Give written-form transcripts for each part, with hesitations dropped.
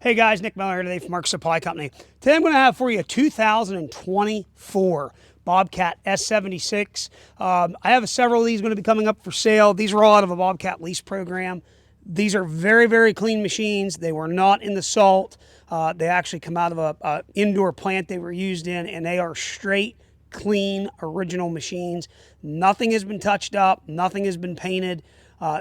Hey guys, Nick Miller here today from Mark Supply Company. Today I'm going to have for you a 2024 Bobcat S76. I have several of these going to be coming up for sale. These are all out of a Bobcat lease program. These are very, very clean machines. They were not in the salt. They actually come out of a indoor plant they were used in, and they are straight, clean, original machines. Nothing has been touched up. Nothing has been painted.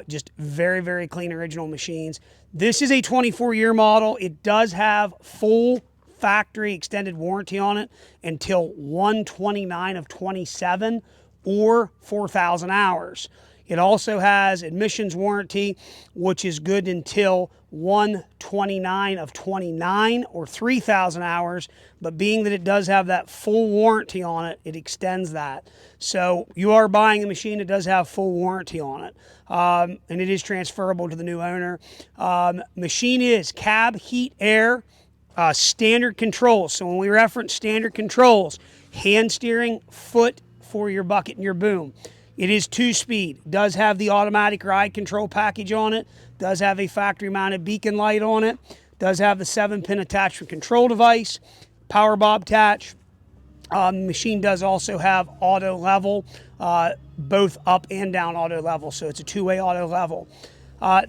Just very, very clean original machines. This is a 24-year model. It does have full factory extended warranty on it until 1/29 of 27 or 4,000 hours. It also has emissions warranty, which is good until 1/29 of 29 or 3,000 hours. But being that it does have that full warranty on it, it extends that. So you are buying a machine that does have full warranty on it. And it is transferable to the new owner. Machine is cab, heat, air, standard controls. So when we reference standard controls, hand steering, foot for your bucket and your boom. It is 2-speed, does have the automatic ride control package on it, does have a factory mounted beacon light on it, does have the 7-pin attachment control device, power bob attach. Machine does also have auto level, both up and down auto level, so it's a two-way auto level.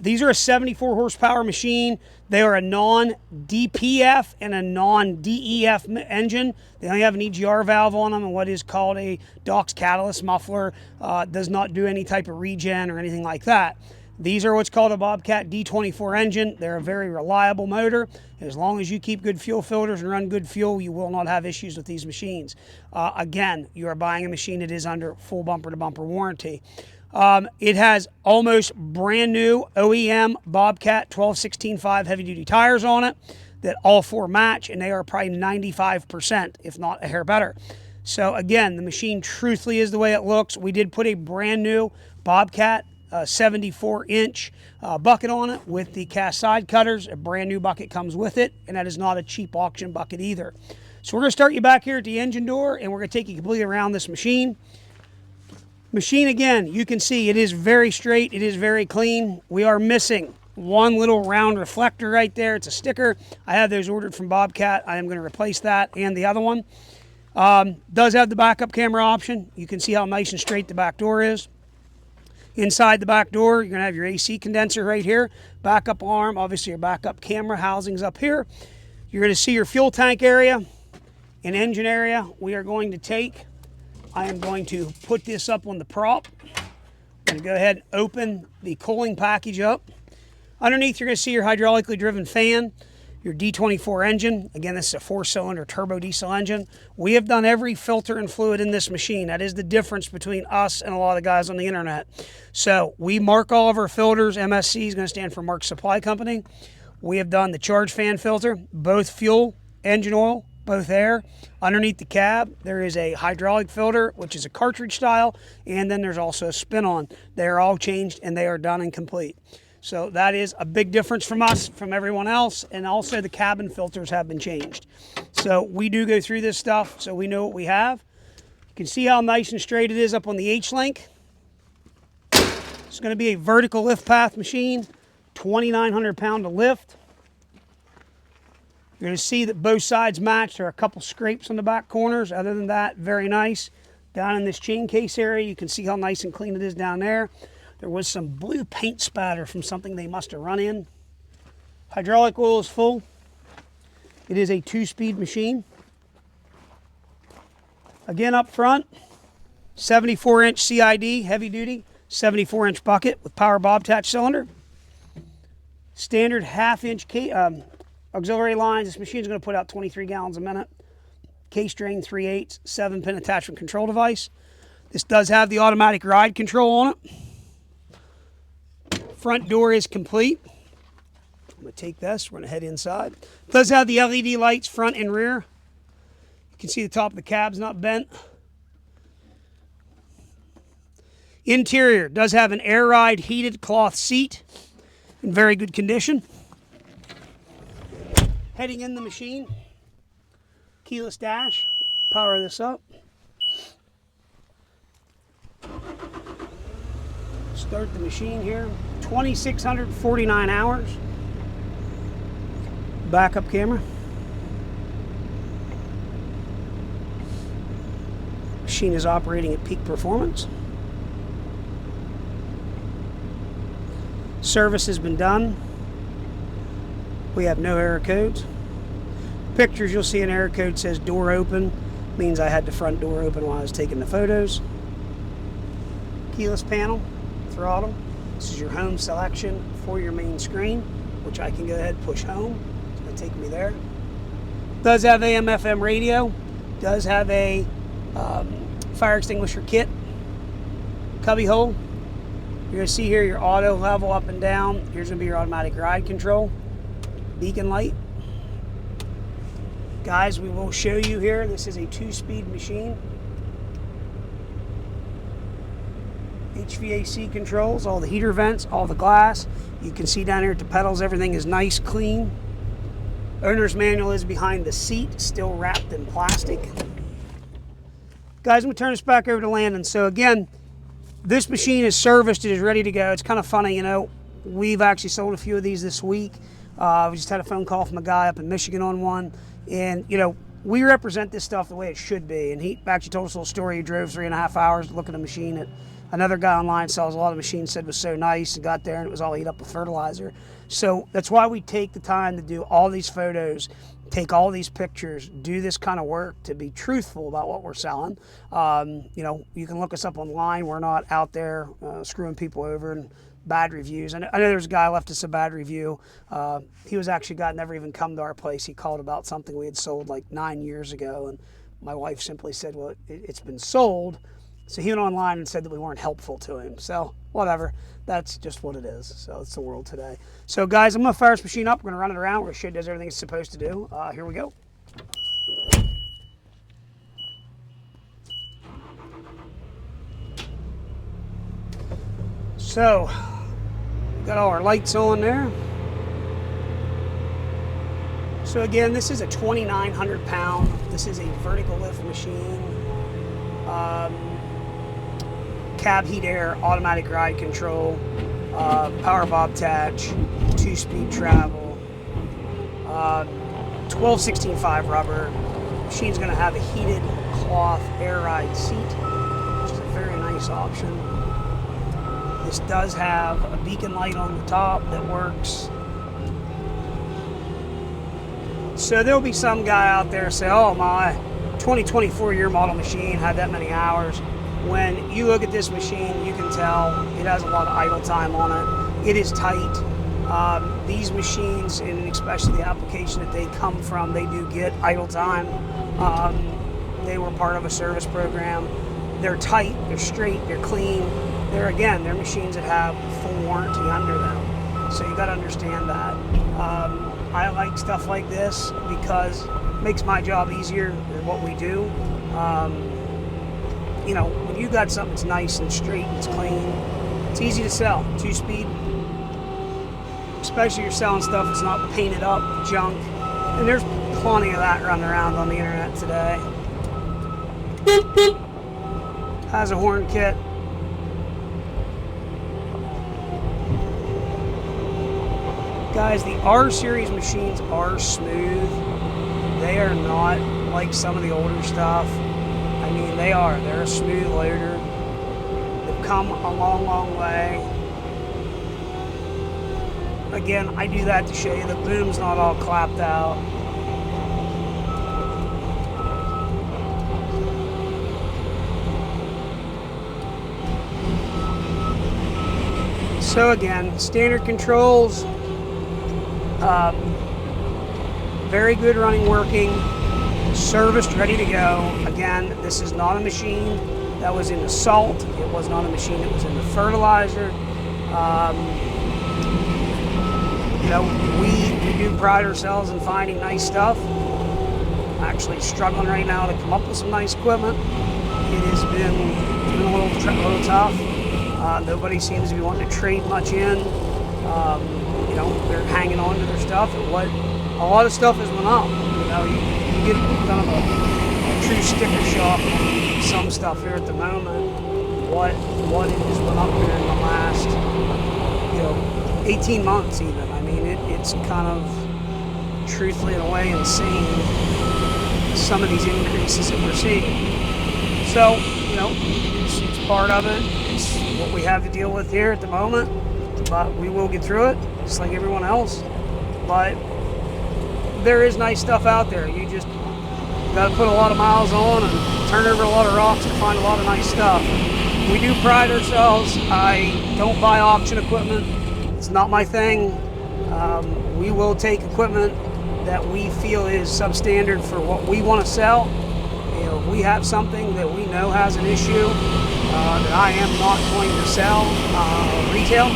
These are a 74 horsepower machine. They are a non-DPF and a non-DEF engine. They only have an EGR valve on them and what is called a DOX catalyst muffler. Does not do any type of regen or anything like that. These are what's called a Bobcat D24 engine. They're a very reliable motor. As long as you keep good fuel filters and run good fuel, you will not have issues with these machines. Again, you are buying a machine that is under full bumper-to-bumper warranty. It has almost brand new OEM Bobcat 12/16/5 heavy-duty tires on it that all four match, and they are probably 95%, if not a hair better. So again, the machine truthfully is the way it looks. We did put a brand new Bobcat 74-inch bucket on it with the cast side cutters. A brand new bucket comes with it, and that is not a cheap auction bucket either. So we're going to start you back here at the engine door, and we're going to take you completely around this machine. Machine, again, you can see it is very straight. It is very clean. We are missing one little round reflector right there. It's a sticker. I have those ordered from Bobcat. I am going to replace that and the other one. Does have the backup camera option. You can see how nice and straight the back door is. Inside the back door, you're going to have your AC condenser right here. Backup arm, obviously your backup camera housings up here. You're going to see your fuel tank area and engine area. We are going to take, I am going to put this up on the prop. I'm going to go ahead and open the cooling package up. Underneath, you're going to see your hydraulically driven fan, your D24 engine. Again, this is a 4-cylinder turbo diesel engine. We have done every filter and fluid in this machine. That is the difference between us and a lot of guys on the internet. So we mark all of our filters. MSC is going to stand for Mark Supply Company. We have done the charge fan filter, both fuel, engine oil, both air. Underneath the cab, there is a hydraulic filter, which is a cartridge style, and then there's also a spin-on. They are all changed, and they are done and complete. So that is a big difference from us, from everyone else, and also the cabin filters have been changed. So we do go through this stuff, so we know what we have. You can see how nice and straight it is up on the H-link. It's going to be a vertical lift path machine, 2,900 pound to lift. You're going to see that both sides match. There are a couple scrapes on the back corners. Other than that, very nice. Down in this chain case area, you can see how nice and clean it is down there. There was some blue paint spatter from something they must have run in. Hydraulic oil is full. It is a 2-speed machine. Again, up front, 74-inch CID, heavy duty, 74-inch bucket with power bob attach cylinder. Standard half-inch auxiliary lines. This machine is going to put out 23 gallons a minute. Case drain 3/8, 7-pin attachment control device. This does have the automatic ride control on it. Front door is complete. I'm going to take this. We're going to head inside. It does have the LED lights front and rear. You can see the top of the cab's not bent. Interior does have an air ride heated cloth seat in very good condition. Heading in the machine, keyless dash. Power this up. Start the machine here. 2,649 hours. backup camera. Machine is operating at peak performance. Service has been done. We have no error codes. Pictures, you'll see an error code says door open. Means I had the front door open while I was taking the photos. Keyless panel, throttle. This is your home selection for your main screen, which I can go ahead and push home. It's going to take me there. Does have AM FM radio. Does have a fire extinguisher kit. Cubby hole. You're going to see here your auto level up and down. Here's going to be your automatic ride control. Beacon light. Guys, we will show you here. This is a 2-speed machine. HVAC controls, all the heater vents, all the glass. You can see down here at the pedals, everything is nice, clean. Owner's manual is behind the seat, still wrapped in plastic. Guys, I'm going to turn this back over to Landon. So again, this machine is serviced, it is ready to go. It's kind of funny, you know, we've actually sold a few of these this week. We just had a phone call from a guy up in Michigan on one. And, you know, we represent this stuff the way it should be. And he actually told us a little story. He drove 3.5 hours to look at a machine that another guy online sells a lot of machines, said was so nice, and got there and it was all eat up with fertilizer. So that's why we take the time to do all these photos, take all these pictures, do this kind of work to be truthful about what we're selling. You know, you can look us up online. We're not out there screwing people over and bad reviews. I know there's a guy left us a bad review. He was actually a guy that never even come to our place. He called about something we had sold like 9 years ago, and my wife simply said, well, it's been sold. So he went online and said that we weren't helpful to him. So whatever, that's just what it is. So it's the world today. So guys, I'm gonna fire this machine up. We're gonna run it around. We're gonna show it does everything it's supposed to do. Here we go. So, got all our lights on there. So again, this is a 2,900 pound. This is a vertical lift machine. Cab heat air, automatic ride control, power bob attach, 2-speed travel, 12/16/5 rubber. Machine's gonna have a heated cloth air ride seat, which is a very nice option. This does have a beacon light on the top that works. So there'll be some guy out there say, oh, my 2024 year model machine had that many hours. When you look at this machine, you can tell it has a lot of idle time on it. It is tight. These machines, and especially the application that they come from, they do get idle time. They were part of a service program. They're tight, they're straight, they're clean. They're machines that have full warranty under them. So you got to understand that. I like stuff like this because it makes my job easier than what we do. You know, when you got something that's nice and straight and it's clean, it's easy to sell. 2-speed, especially if you're selling stuff that's not painted up, junk. And there's plenty of that running around on the internet today. Has a horn kit. Guys, the R series machines are smooth. They are not like some of the older stuff. I mean, they're a smooth loader. They've come a long, long way. Again, I do that to show you the boom's not all clapped out. So again, standard controls, very good running, working, serviced, ready to go. Again, this is not a machine that was in the salt. It was not a machine that was in the fertilizer. You know, we do pride ourselves in finding nice stuff. Actually struggling right now to come up with some nice equipment. It has been a little tough. Nobody seems to be wanting to trade much in. You know, they're hanging on to their stuff. And what a lot of stuff has went up. You know, you get kind of a true sticker shock on some stuff here at the moment. What it has went up here in the last, you know, 18 months even. I mean, it's kind of truthfully, in a way, insane, some of these increases that we're seeing. So, you know, it's part of it. It's what we have to deal with here at the moment, but we will get through it, just like everyone else. But there is nice stuff out there. You just got to put a lot of miles on and turn over a lot of rocks to find a lot of nice stuff. We do pride ourselves. I don't buy auction equipment. It's not my thing. We will take equipment that we feel is substandard for what we want to sell. You know, if we have something that we know has an issue that I am not going to sell retail,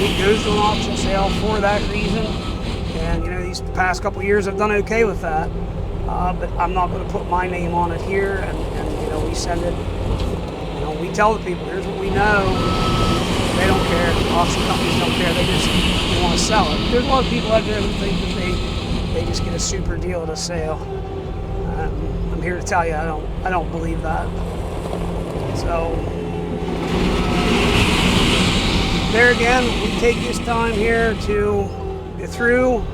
it goes to an auction sale for that reason. And you know, these past couple of years I've done okay with that. But I'm not going to put my name on it here, and you know, we send it. You know, we tell the people, here's what we know. They don't care. Auction companies don't care. They just want to sell it. There's a lot of people out there who think that they just get a super deal at a sale. I'm here to tell you, I don't believe that. So there again, we take this time here to go through,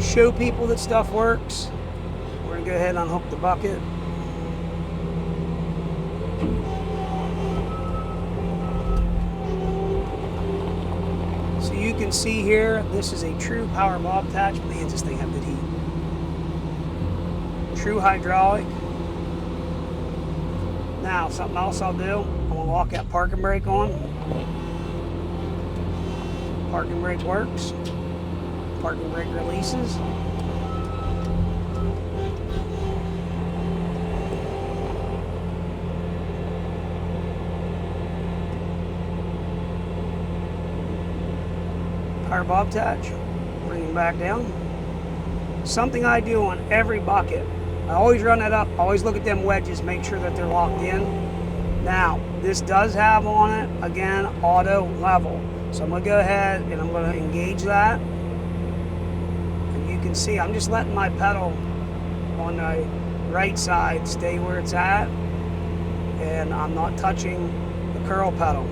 show people that stuff works. We're gonna go ahead and unhook the bucket. So you can see here, this is a true power bob attach. Man, this thing has good heat. True hydraulic. Now, something else I'll do, I'm gonna lock that parking brake on. Parking brake works. Parking brake releases. Power bob attach, bring him back down. Something I do on every bucket, I always run that up, always look at them wedges, make sure that they're locked in. Now, this does have on it, again, auto level. So I'm gonna go ahead and I'm gonna engage that. And you can see, I'm just letting my pedal on the right side stay where it's at. And I'm not touching the curl pedal.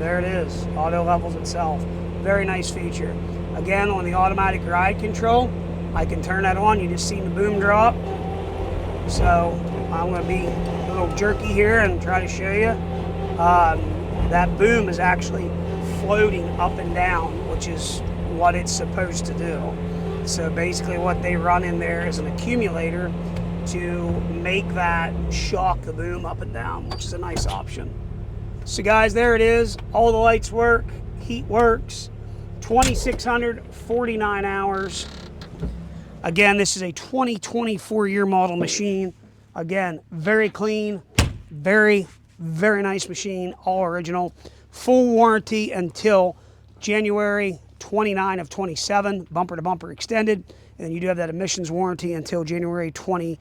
There it is, auto levels itself. Very nice feature. Again, on the automatic ride control, I can turn that on. You just seen the boom drop. So I'm going to be a little jerky here and try to show you. That boom is actually floating up and down, which is what it's supposed to do. So basically what they run in there is an accumulator to make that shock the boom up and down, which is a nice option. So guys, there it is. All the lights work, heat works, 2,649 hours. Again, this is a 2024 year model machine. Again, very clean, very nice machine, all original. Full warranty until January 29 of 27, bumper to bumper extended. And then you do have that emissions warranty until January 29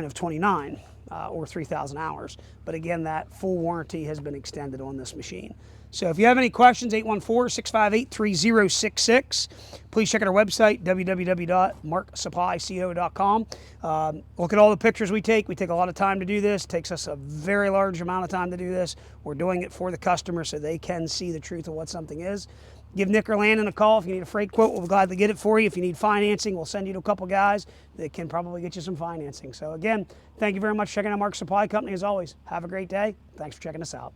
of 29, or 3,000 hours. But again, that full warranty has been extended on this machine. So if you have any questions, 814-658-3066. Please check out our website, www.marksupplyco.com. Look at all the pictures we take. We take a lot of time to do this. It takes us a very large amount of time to do this. We're doing it for the customer so they can see the truth of what something is. Give Nick or Landon a call. If you need a freight quote, we'll gladly get it for you. If you need financing, we'll send you to a couple guys that can probably get you some financing. So again, thank you very much for checking out Mark Supply Company. As always, have a great day. Thanks for checking us out.